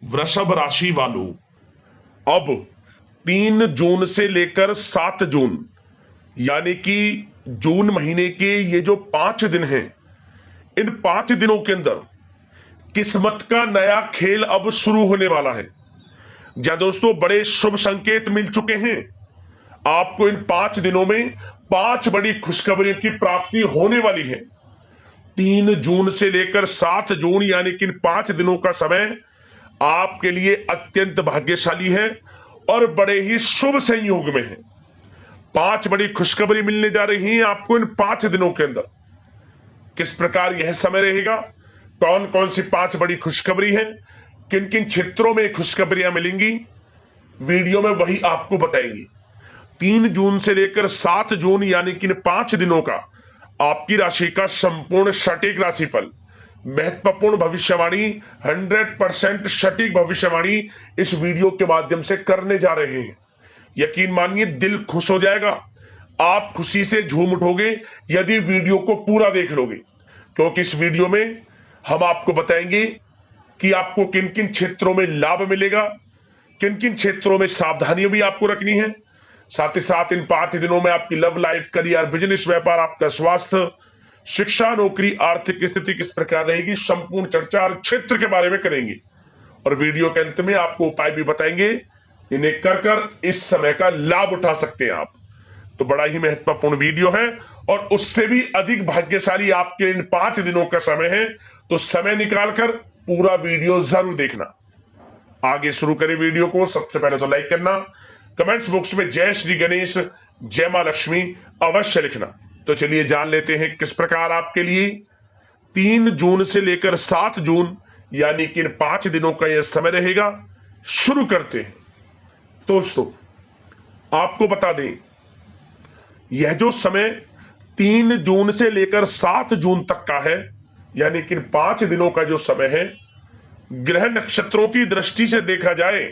वृषभ राशि वालों, अब 3 जून से लेकर 7 जून, यानी कि जून महीने के ये जो 5 दिन हैं, इन 5 दिनों के अंदर किस्मत का नया खेल अब शुरू होने वाला है। जहां दोस्तों बड़े शुभ संकेत मिल चुके हैं। आपको इन 5 दिनों में 5 बड़ी खुशखबरियों की प्राप्ति होने वाली है। 3 जून से लेकर 7 जून, यानी कि इन 5 दिनों का समय आपके लिए अत्यंत भाग्यशाली है और बड़े ही शुभ संयोग में है। 5 बड़ी खुशखबरी मिलने जा रही है आपको इन 5 दिनों के अंदर। किस प्रकार यह समय रहेगा, कौन कौन सी 5 बड़ी खुशखबरी है, किन किन क्षेत्रों में खुशखबरियां मिलेंगी, वीडियो में वही आपको बताएंगे। 3 जून से लेकर 7 जून, यानी कि इन 5 दिनों का आपकी राशि का संपूर्ण सटीक राशिफल, महत्वपूर्ण भविष्यवाणी, 100% सटीक भविष्यवाणी इस वीडियो के माध्यम से करने जा रहे हैं। यकीन मानिए दिल खुश हो जाएगा, आप खुशी से झूम उठोगे यदि वीडियो को पूरा देख लोगे, क्योंकि इस वीडियो में हम आपको बताएंगे कि आपको किन किन क्षेत्रों में लाभ मिलेगा, किन किन क्षेत्रों में सावधानियां भी आपको रखनी है। साथ ही साथ इन 5 दिनों में आपकी लव लाइफ, करियर, बिजनेस, व्यापार, आपका स्वास्थ्य, शिक्षा, नौकरी, आर्थिक स्थिति किस प्रकार रहेगी, संपूर्ण चर्चा हर क्षेत्र के बारे में करेंगे। और वीडियो के अंत में आपको उपाय भी बताएंगे, इन्हें कर इस समय का लाभ उठा सकते हैं आप। तो बड़ा ही महत्वपूर्ण वीडियो है और उससे भी अधिक भाग्यशाली आपके इन 5 दिनों का समय है। तो समय निकालकर पूरा वीडियो जरूर देखना। आगे शुरू करें वीडियो को। सबसे पहले तो लाइक करना, कमेंट्स बॉक्स में जय श्री गणेश, जय मां लक्ष्मी अवश्य लिखना। तो चलिए जान लेते हैं किस प्रकार आपके लिए 3 जून से लेकर 7 जून, यानी कि इन 5 दिनों का यह समय रहेगा। शुरू करते हैं। दोस्तों आपको बता दें, यह जो समय 3 जून से लेकर 7 जून तक का है, यानी कि इन 5 दिनों का जो समय है, ग्रह नक्षत्रों की दृष्टि से देखा जाए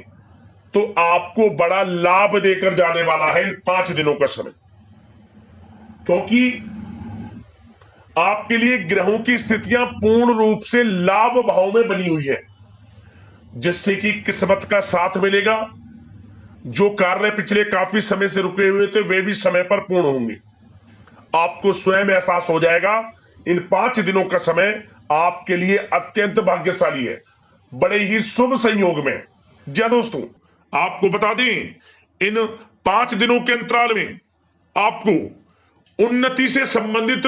तो आपको बड़ा लाभ देकर जाने वाला है इन 5 दिनों का समय। क्योंकि आपके लिए ग्रहों की स्थितियां पूर्ण रूप से लाभ भाव में बनी हुई है, जिससे कि किस्मत का साथ मिलेगा। जो कार्य पिछले काफी समय से रुके हुए थे वे भी समय पर पूर्ण होंगे। आपको स्वयं एहसास हो जाएगा इन 5 दिनों का समय आपके लिए अत्यंत भाग्यशाली है, बड़े ही शुभ संयोग में। जी दोस्तों आपको बता दें, इन 5 दिनों के अंतराल में आपको उन्नति से संबंधित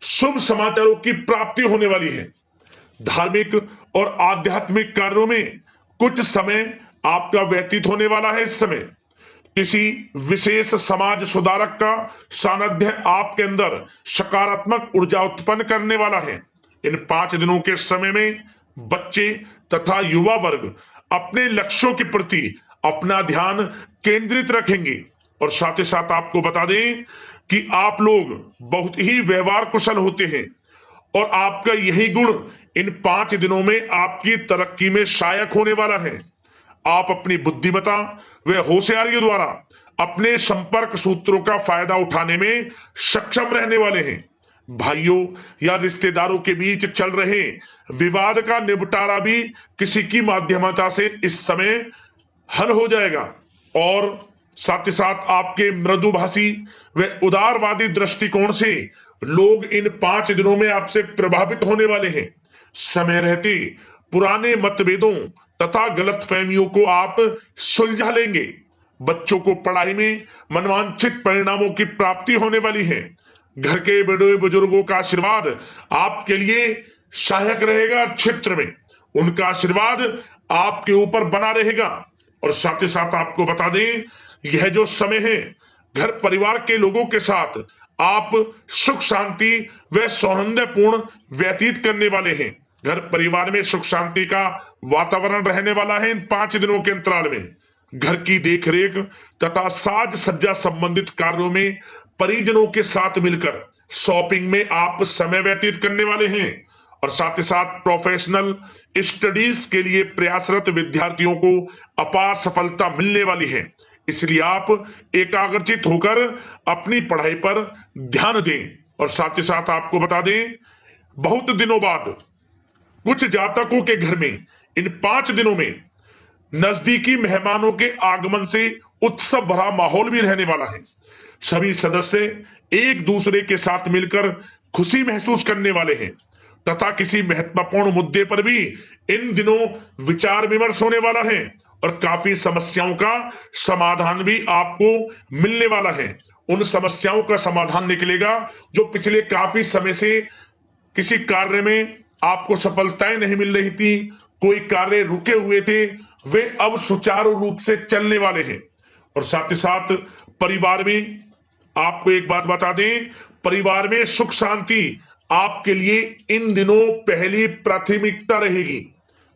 शुभ समाचारों की प्राप्ति होने वाली है। धार्मिक और आध्यात्मिक कार्यों में कुछ समय आपका व्यतीत होने वाला है। इस समय किसी विशेष समाज सुधारक का सानिध्य आपके अंदर सकारात्मक ऊर्जा उत्पन्न करने वाला है। इन 5 दिनों के समय में बच्चे तथा युवा वर्ग अपने लक्ष्यों के प्रति अपना ध्यान केंद्रित रखेंगे। और साथ ही साथ आपको बता दें कि आप लोग बहुत ही व्यवहार कुशल होते हैं और आपका यही गुण इन 5 दिनों में आपकी तरक्की में सहायक होने वाला है। आप अपनी बुद्धिमत्ता व होशियारी द्वारा अपने संपर्क सूत्रों का फायदा उठाने में सक्षम रहने वाले हैं। भाइयों या रिश्तेदारों के बीच चल रहे विवाद का निपटारा भी किसी की माध्यमता से इस समय हल हो जाएगा। और साथ ही साथ आपके मृदुभाषी व उदारवादी दृष्टिकोण से लोग इन 5 दिनों में आपसे प्रभावित होने वाले हैं। समय रहते पुराने मतभेदों तथा गलतफहमियों को आप सुलझा लेंगे। बच्चों को पढ़ाई में मनवांछित परिणामों की प्राप्ति होने वाली है। घर के बड़े बुजुर्गों का आशीर्वाद आपके लिए सहायक रहेगा। क्षेत्र में उनका आशीर्वाद आपके ऊपर बना रहेगा। और साथ ही साथ आपको बता दें, यह जो समय है घर परिवार के लोगों के साथ आप सुख शांति व सौहार्दपूर्ण व्यतीत करने वाले हैं। घर परिवार में सुख शांति का वातावरण रहने वाला है। इन 5 दिनों के अंतराल में घर की देखरेख तथा साज सज्जा संबंधित कार्यों में परिजनों के साथ मिलकर शॉपिंग में आप समय व्यतीत करने वाले हैं। और साथ ही साथ प्रोफेशनल स्टडीज के लिए प्रयासरत विद्यार्थियों को अपार सफलता मिलने वाली है। इसलिए आप एकाग्रचित होकर अपनी पढ़ाई पर ध्यान दें। और साथ ही साथ आपको बता दें, बहुत दिनों बाद कुछ जातकों के घर में इन 5 दिनों में नजदीकी मेहमानों के आगमन से उत्सव भरा माहौल भी रहने वाला है। सभी सदस्य एक दूसरे के साथ मिलकर खुशी महसूस करने वाले हैं तथा किसी महत्वपूर्ण मुद्दे पर भी इन दिनों विचार विमर्श होने वाला है और काफी समस्याओं का समाधान भी आपको मिलने वाला है। उन समस्याओं का समाधान निकलेगा जो पिछले काफी समय से किसी कार्य में आपको सफलताएं नहीं मिल रही थी, कोई कार्य रुके हुए थे, वे अब सुचारू रूप से चलने वाले हैं। और साथ ही साथ परिवार में आपको एक बात बता दें, परिवार में सुख शांति आपके लिए इन दिनों पहली प्राथमिकता रहेगी।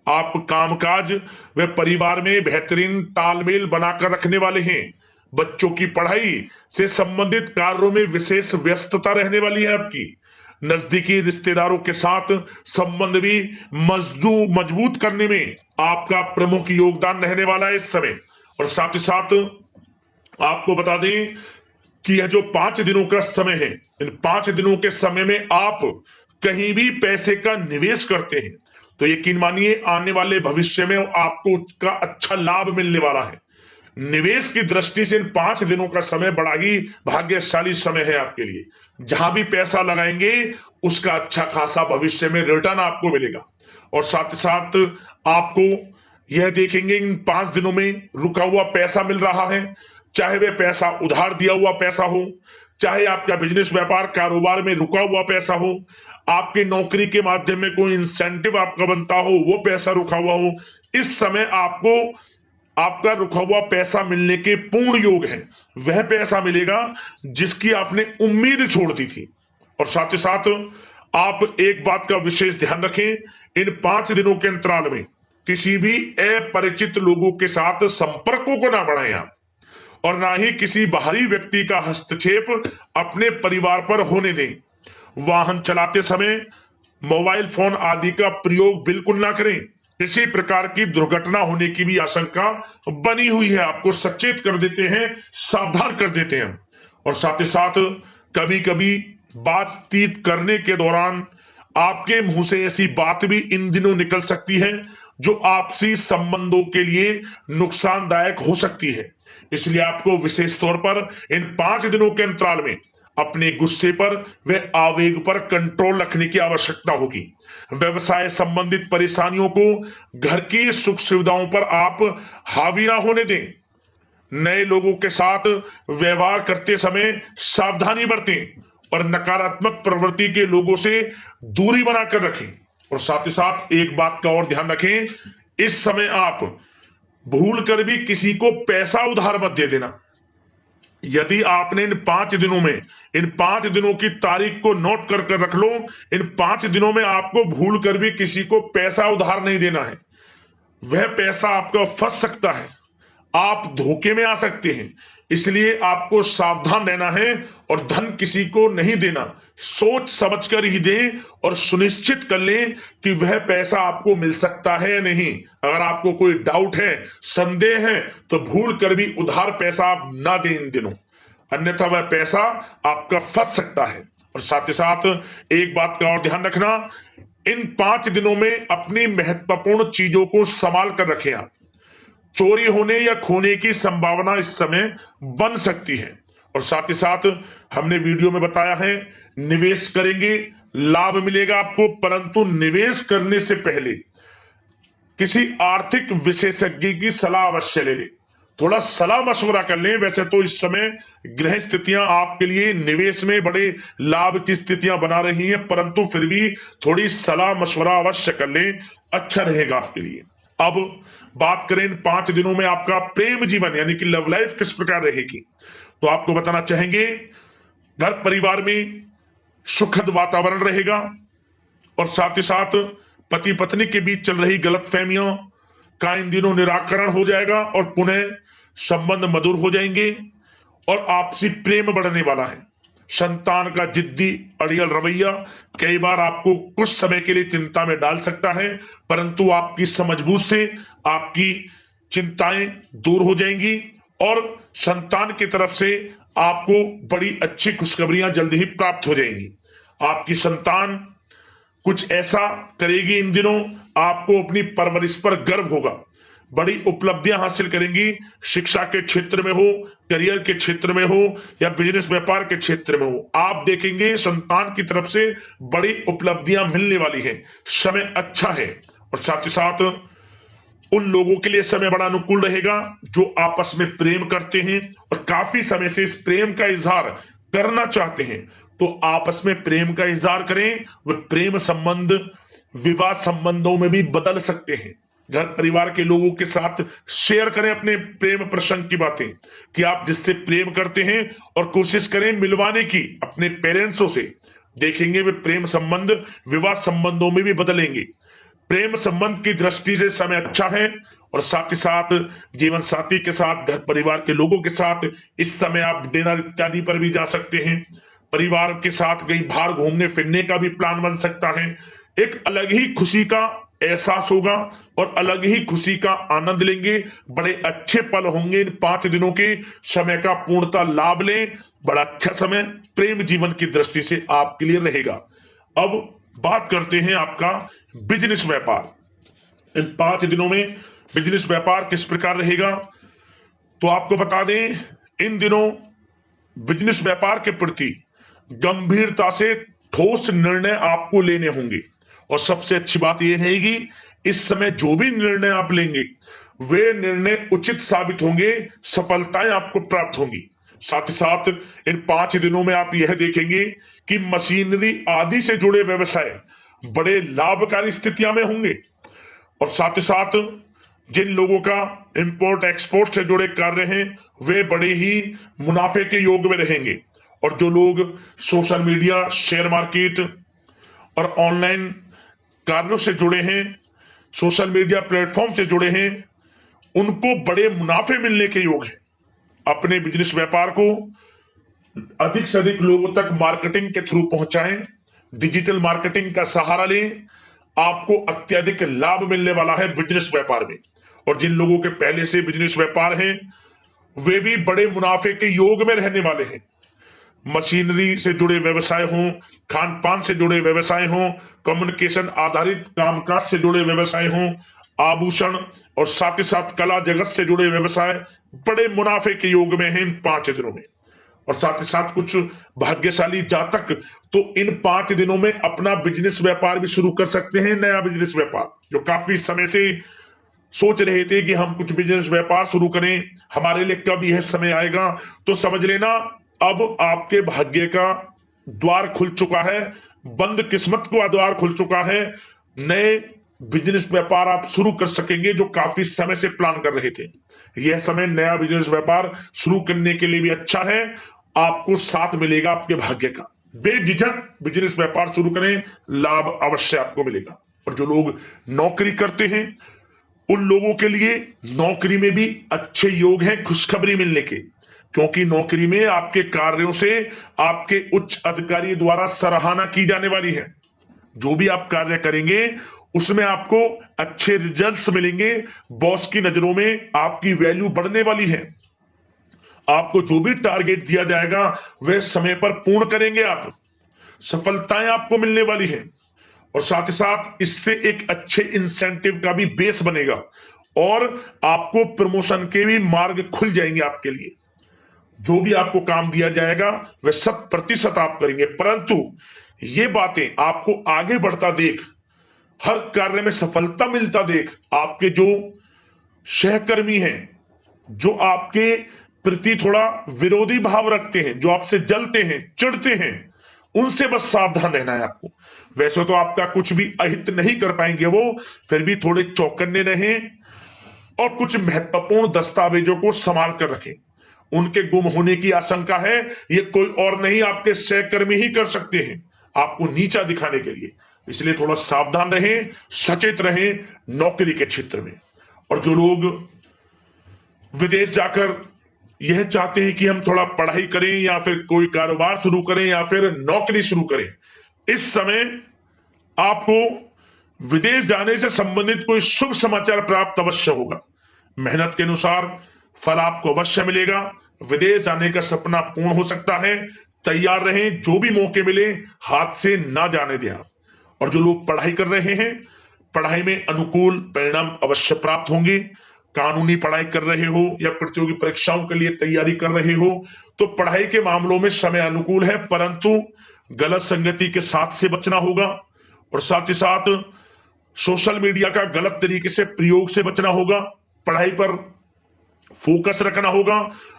आप कामकाज व परिवार में बेहतरीन तालमेल बनाकर रखने वाले हैं। बच्चों की पढ़ाई से संबंधित कार्यों में विशेष व्यस्तता रहने वाली है आपकी। नजदीकी रिश्तेदारों के साथ संबंध भी मजबूत करने में आपका प्रमुख योगदान रहने वाला है इस समय। और साथ ही साथ आपको बता दें कि यह जो 5 दिनों का समय है, इन 5 दिनों के समय में आप कहीं भी पैसे का निवेश करते हैं तो यकीन मानिए आने वाले भविष्य में आपको उसका अच्छा लाभ मिलने वाला है। निवेश की दृष्टि से इन 5 दिनों का समय बड़ा ही भाग्यशाली समय है आपके लिए। जहां भी पैसा लगाएंगे उसका अच्छा खासा भविष्य में रिटर्न आपको मिलेगा। और साथ ही साथ आपको यह देखेंगे इन 5 दिनों में रुका हुआ पैसा मिल रहा है, चाहे वह पैसा उधार दिया हुआ पैसा हो, चाहे आपका बिजनेस व्यापार कारोबार में रुका हुआ पैसा हो, आपकी नौकरी के माध्यम में कोई इंसेंटिव आपका बनता हो, वो पैसा रुका हुआ हो, इस समय आपको आपका रुका हुआ पैसा मिलने के पूर्ण योग है। वह पैसा मिलेगा जिसकी आपने उम्मीद छोड़ दी थी। और साथ ही साथ आप एक बात का विशेष ध्यान रखें, इन 5 दिनों के अंतराल में किसी भी अपरिचित लोगों के साथ संपर्कों को ना बढ़ाएं आप, और ना ही किसी बाहरी व्यक्ति का हस्तक्षेप अपने परिवार पर होने दें। वाहन चलाते समय मोबाइल फोन आदि का प्रयोग बिल्कुल ना करें। किसी प्रकार की दुर्घटना होने की भी आशंका बनी हुई है, आपको सचेत कर देते हैं, सावधान कर देते हैं। और साथ ही साथ कभी कभी बातचीत करने के दौरान आपके मुंह से ऐसी बात भी इन दिनों निकल सकती है जो आपसी संबंधों के लिए नुकसानदायक हो सकती है। इसलिए आपको विशेष तौर पर इन 5 दिनों के अंतराल में अपने गुस्से पर व आवेग पर कंट्रोल रखने की आवश्यकता होगी। व्यवसाय संबंधित परेशानियों को घर की सुख सुविधाओं पर आप हावी ना होने दें। नए लोगों के साथ व्यवहार करते समय सावधानी बरतें और नकारात्मक प्रवृत्ति के लोगों से दूरी बनाकर रखें। और साथ ही साथ एक बात का और ध्यान रखें, इस समय आप भूल कर भी किसी को पैसा उधार मत दे देना। यदि आपने इन 5 दिनों में इन 5 दिनों की तारीख को नोट कर कर रख लो, इन 5 दिनों में आपको भूल कर भी किसी को पैसा उधार नहीं देना है। वह पैसा आपका फंस सकता है, आप धोखे में आ सकते हैं। इसलिए आपको सावधान रहना है और धन किसी को नहीं देना। सोच समझ कर ही दें और सुनिश्चित कर लें कि वह पैसा आपको मिल सकता है या नहीं। अगर आपको कोई डाउट है, संदेह है, तो भूल कर भी उधार पैसा आप ना दें इन दिनों, अन्यथा वह पैसा आपका फंस सकता है। और साथ ही साथ एक बात का और ध्यान रखना, इन 5 दिनों में अपनी महत्वपूर्ण चीजों को संभाल कर रखें आप। चोरी होने या खोने की संभावना इस समय बन सकती है। और साथ ही साथ हमने वीडियो में बताया है, निवेश करेंगे लाभ मिलेगा आपको, परंतु निवेश करने से पहले किसी आर्थिक विशेषज्ञ की सलाह अवश्य ले लें, थोड़ा सलाह मशवरा कर लें। वैसे तो इस समय ग्रह स्थितियां आपके लिए निवेश में बड़े लाभ की स्थितियां बना रही हैं, परंतु फिर भी थोड़ी सलाह मशवरा अवश्य कर लें, अच्छा रहेगा आपके लिए। अब बात करें इन 5 दिनों में आपका प्रेम जीवन यानी कि लव लाइफ किस प्रकार रहेगी, तो आपको बताना चाहेंगे घर परिवार में सुखद वातावरण रहेगा। और साथ ही साथ पति पत्नी के बीच चल रही गलतफहमियों का इन दिनों निराकरण हो जाएगा और पुनः संबंध मधुर हो जाएंगे और आपसी प्रेम बढ़ने वाला है। संतान का जिद्दी अड़ियल रवैया कई बार आपको कुछ समय के लिए चिंता में डाल सकता है, परंतु आपकी समझबूझ से आपकी चिंताएं दूर हो जाएंगी और संतान की तरफ से आपको बड़ी अच्छी खुशखबरियां जल्दी ही प्राप्त हो जाएंगी। आपकी संतान कुछ ऐसा करेगी इन दिनों, आपको अपनी परवरिश पर गर्व होगा। बड़ी उपलब्धियां हासिल करेंगी। शिक्षा के क्षेत्र में हो, करियर के क्षेत्र में हो या बिजनेस व्यापार के क्षेत्र में हो, आप देखेंगे संतान की तरफ से बड़ी उपलब्धियां मिलने वाली है। समय अच्छा है और साथ ही साथ उन लोगों के लिए समय बड़ा अनुकूल रहेगा जो आपस में प्रेम करते हैं और काफी समय से इस प्रेम का इजहार करना चाहते हैं। तो आपस में प्रेम का इजहार करें। वह प्रेम संबंध विवाह संबंधों में भी बदल सकते हैं। घर परिवार के लोगों के साथ शेयर करें अपने प्रेम प्रसंग की बातें कि आप जिससे प्रेम करते हैं और कोशिश करें मिलवाने की अपने पेरेंट्सों से। देखेंगे वे प्रेम संबंध विवाह संबंधों में भी बदलेंगे। प्रेम संबंध की दृष्टि से समय अच्छा है और साथ ही साथ जीवन साथी के साथ, घर परिवार के लोगों के साथ इस समय आप डिनर इत्यादि पर भी जा सकते हैं। परिवार के साथ कहीं बाहर घूमने फिरने का भी प्लान बन सकता है। एक अलग ही खुशी का एहसास होगा और अलग ही खुशी का आनंद लेंगे। बड़े अच्छे पल होंगे। इन 5 दिनों के समय का पूर्णतः लाभ लें। बड़ा अच्छा समय प्रेम जीवन की दृष्टि से आपके लिए रहेगा। अब बात करते हैं आपका बिजनेस व्यापार। इन 5 दिनों में बिजनेस व्यापार किस प्रकार रहेगा, तो आपको बता दें, इन दिनों बिजनेस व्यापार के प्रति गंभीरता से ठोस निर्णय आपको लेने होंगे। और सबसे अच्छी बात यह रहेगी, इस समय जो भी निर्णय आप लेंगे वे निर्णय उचित साबित होंगे, सफलताएं आपको प्राप्त होंगी। साथ ही साथ इन 5 दिनों में आप यह देखेंगे कि मशीनरी आदि से जुड़े व्यवसाय बड़े लाभकारी स्थितियां में होंगे। और साथ ही साथ जिन लोगों का इंपोर्ट एक्सपोर्ट से जुड़े कार्य हैं वे बड़े ही मुनाफे के योग में रहेंगे। और जो लोग सोशल मीडिया, शेयर मार्केट और ऑनलाइन कार्यों से जुड़े हैं, सोशल मीडिया प्लेटफॉर्म से जुड़े हैं, उनको बड़े मुनाफे मिलने के योग हैं। अपने बिजनेस व्यापार को अधिक से अधिक लोगों तक मार्केटिंग के थ्रू पहुंचाएं, डिजिटल मार्केटिंग का सहारा लें। आपको अत्यधिक लाभ मिलने वाला है बिजनेस व्यापार में। और जिन लोगों के पहले से बिजनेस व्यापार हैं वे भी बड़े मुनाफे के योग में रहने वाले हैं। मशीनरी से जुड़े व्यवसाय हों, खान पान से जुड़े व्यवसाय हों, कम्युनिकेशन आधारित कामकाज से जुड़े व्यवसाय हों, आभूषण और साथ ही साथ कला जगत से जुड़े व्यवसाय बड़े मुनाफे के योग में हैं इन 5 दिनों में। और साथ ही साथ कुछ भाग्यशाली जातक तो इन 5 दिनों में अपना बिजनेस व्यापार भी शुरू कर सकते हैं। नया बिजनेस व्यापार जो काफी समय से सोच रहे थे कि हम कुछ बिजनेस व्यापार शुरू करें, हमारे लिए कब यह समय आएगा, तो समझ लेना अब आपके भाग्य का द्वार खुल चुका है। बंद किस्मत का द्वार खुल चुका है। नए बिजनेस व्यापार आप शुरू कर सकेंगे जो काफी समय से प्लान कर रहे थे। यह समय नया बिजनेस व्यापार शुरू करने के लिए भी अच्छा है। आपको साथ मिलेगा आपके भाग्य का। बेझिझक बिजनेस व्यापार शुरू करें, लाभ अवश्य आपको मिलेगा। और जो लोग नौकरी करते हैं उन लोगों के लिए नौकरी में भी अच्छे योग हैं खुशखबरी मिलने के, क्योंकि नौकरी में आपके कार्यों से आपके उच्च अधिकारी द्वारा सराहना की जाने वाली है। जो भी आप कार्य करेंगे उसमें आपको अच्छे रिजल्ट्स मिलेंगे। बॉस की नजरों में आपकी वैल्यू बढ़ने वाली है। आपको जो भी टारगेट दिया जाएगा वह समय पर पूर्ण करेंगे आप। सफलताएं आपको मिलने वाली है। और साथ ही साथ इससे एक अच्छे इंसेंटिव का भी बेस बनेगा और आपको प्रमोशन के भी मार्ग खुल जाएंगे आपके लिए। जो भी आपको काम दिया जाएगा वह 100% आप करेंगे। परंतु ये बातें आपको आगे बढ़ता देख, हर कार्य में सफलता मिलता देख, आपके जो सहकर्मी हैं, जो आपके प्रति थोड़ा विरोधी भाव रखते हैं, जो आपसे जलते हैं, चिढ़ते हैं, उनसे बस सावधान रहना है आपको। वैसे तो आपका कुछ भी अहित नहीं कर पाएंगे वो, फिर भी थोड़े चौकन्ने रहें और कुछ महत्वपूर्ण दस्तावेजों को संभाल कर रखें। उनके गुम होने की आशंका है, ये कोई और नहीं आपके सहकर्मी ही कर सकते हैं आपको नीचा दिखाने के लिए। इसलिए थोड़ा सावधान रहें, सचेत रहें नौकरी के क्षेत्र में। और जो लोग विदेश जाकर यह चाहते हैं कि हम थोड़ा पढ़ाई करें या फिर कोई कारोबार शुरू करें या फिर नौकरी शुरू करें, इस समय आपको विदेश जाने से संबंधित कोई शुभ समाचार प्राप्त अवश्य होगा। मेहनत के अनुसार फल आपको अवश्य मिलेगा। विदेश जाने का सपना पूर्ण हो सकता है। तैयार रहें, जो भी मौके मिले हाथ से ना जाने दें आप। और जो लोग पढ़ाई कर रहे हैं, पढ़ाई में अनुकूल परिणाम अवश्य प्राप्त होंगे। कानूनी पढ़ाई कर रहे हो या प्रतियोगी परीक्षाओं के लिए तैयारी कर रहे हो तो पढ़ाई के मामलों में समय अनुकूल है, परंतु गलत संगति के साथ से बचना होगा और साथ ही साथ सोशल मीडिया का गलत तरीके से प्रयोग से बचना होगा। पढ़ाई पर फोकस रखना होगा,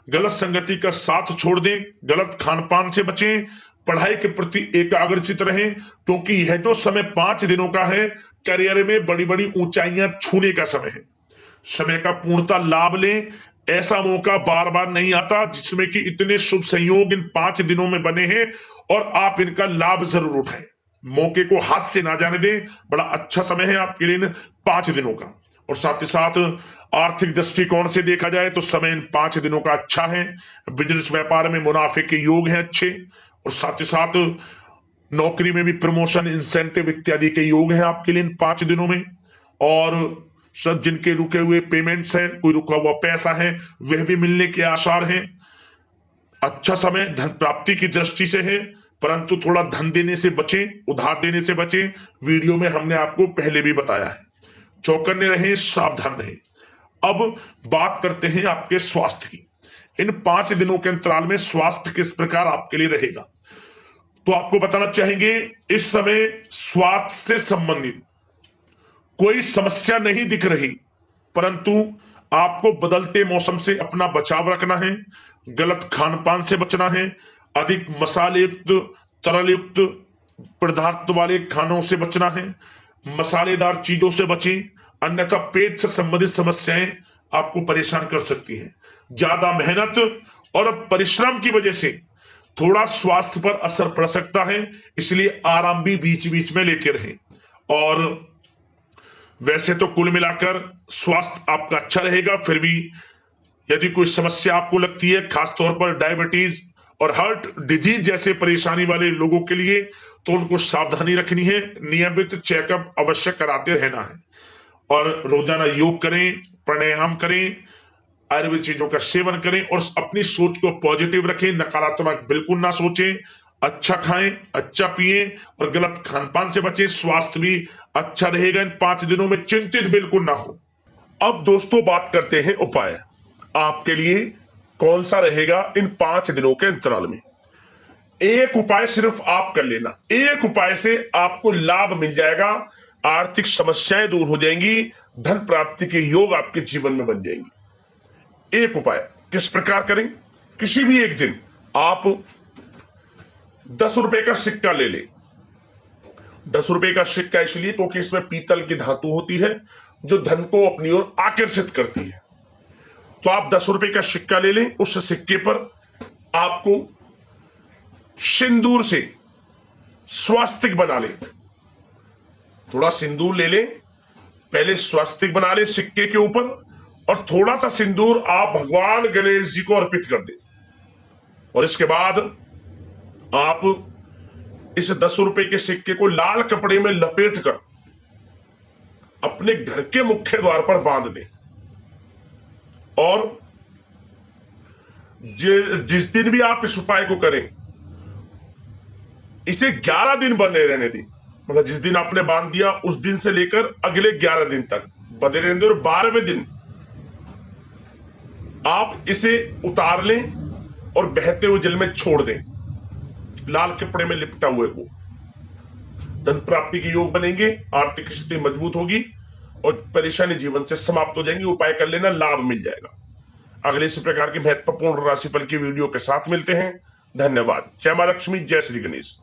गलत संगति का साथ छोड़ दें, गलत खान पान से बचें, पढ़ाई के प्रति एकाग्रचित रहें, क्योंकि यह जो समय 5 दिनों का है करियर में बड़ी बड़ी ऊंचाइयां छूने का समय है। समय का पूर्णतः लाभ लें, ऐसा मौका बार बार नहीं आता जिसमें कि इतने शुभ संयोग इन 5 दिनों में बने हैं और आप इनका लाभ जरूर उठाएं। मौके को हाथ से ना जाने दें, बड़ा अच्छा समय है आपके लिए इन 5 दिनों का। और साथ ही साथ आर्थिक दृष्टिकोण से देखा जाए तो समय इन 5 दिनों का अच्छा है। बिजनेस व्यापार में मुनाफे के योग हैं अच्छे, और साथ ही साथ नौकरी में भी प्रमोशन, इंसेंटिव इत्यादि के योग हैं आपके लिए इन 5 दिनों में। और सब जिनके रुके हुए पेमेंट्स हैं, कोई रुका हुआ पैसा है, वह भी मिलने के आसार हैं। अच्छा समय धन प्राप्ति की दृष्टि से है, परंतु थोड़ा धन देने से बचें, उधार देने से बचें। वीडियो में हमने आपको पहले भी बताया है। चौकन्ने रहें, सावधान रहें। अब बात करते हैं आपके स्वास्थ्य की। इन 5 दिनों के अंतराल में स्वास्थ्य किस प्रकार आपके लिए रहेगा, तो आपको बताना चाहेंगे इस समय स्वास्थ्य से संबंधित कोई समस्या नहीं दिख रही, परंतु आपको बदलते मौसम से अपना बचाव रखना है, गलत खान पान से बचना है, अधिक मसाले युक्त, तरल युक्त पदार्थ वाले खानों से बचना है, मसालेदार चीजों से बचें, अन्यथा पेट से संबंधित समस्याएं आपको परेशान कर सकती हैं। ज्यादा मेहनत और परिश्रम की वजह से थोड़ा स्वास्थ्य पर असर पड़ सकता है, इसलिए आराम भी बीच बीच में लेते रहें। और वैसे तो कुल मिलाकर स्वास्थ्य आपका अच्छा रहेगा, फिर भी यदि कोई समस्या आपको लगती है, खासतौर पर डायबिटीज और हार्ट डिजीज जैसे परेशानी वाले लोगों के लिए, तो उनको सावधानी रखनी है, नियमित चेकअप अवश्य कराते रहना है और रोजाना योग करें, प्राणायाम करें, आयुर्वेद चीजों का सेवन करें और अपनी सोच को पॉजिटिव रखें, नकारात्मक बिल्कुल ना सोचें, अच्छा खाएं, अच्छा पिएं और गलत खान पान से बचें। स्वास्थ्य भी अच्छा रहेगा इन 5 दिनों में, चिंतित बिल्कुल ना हो। अब दोस्तों बात करते हैं उपाय आपके लिए कौन सा रहेगा इन 5 दिनों के अंतराल में। एक उपाय सिर्फ आप कर लेना, एक उपाय से आपको लाभ मिल जाएगा, आर्थिक समस्याएं दूर हो जाएंगी, धन प्राप्ति के योग आपके जीवन में बन जाएंगे। एक उपाय किस प्रकार करें, किसी भी एक दिन आप 10 रुपए का सिक्का ले लें। 10 रुपए का सिक्का इसलिए क्योंकि इसमें पीतल की धातु होती है जो धन को अपनी ओर आकर्षित करती है। तो आप 10 रुपए का सिक्का ले लें, उस सिक्के पर आपको सिंदूर से स्वास्तिक बना लें। थोड़ा सिंदूर ले लें, पहले स्वास्तिक बना लें सिक्के के ऊपर और थोड़ा सा सिंदूर आप भगवान गणेश जी को अर्पित कर दें। और इसके बाद आप इस 10 रुपए के सिक्के को लाल कपड़े में लपेट कर अपने घर के मुख्य द्वार पर बांध दें और जिस दिन भी आप इस उपाय को करें इसे 11 दिन बंधे रहने दें। मतलब जिस दिन आपने बांध दिया उस दिन से लेकर अगले 11 दिन तक बंधे रहने दें और 12वें दिन आप इसे उतार लें और बहते हुए जल में छोड़ दें, लाल कपड़े में लिपटा हुए को। धन प्राप्ति के योग बनेंगे, आर्थिक स्थिति मजबूत होगी और परेशानी जीवन से समाप्त हो जाएंगी। उपाय कर लेना, लाभ मिल जाएगा। अगले इसी प्रकार के महत्वपूर्ण राशिफल की वीडियो के साथ मिलते हैं। धन्यवाद। जय मां लक्ष्मी, जय श्री गणेश।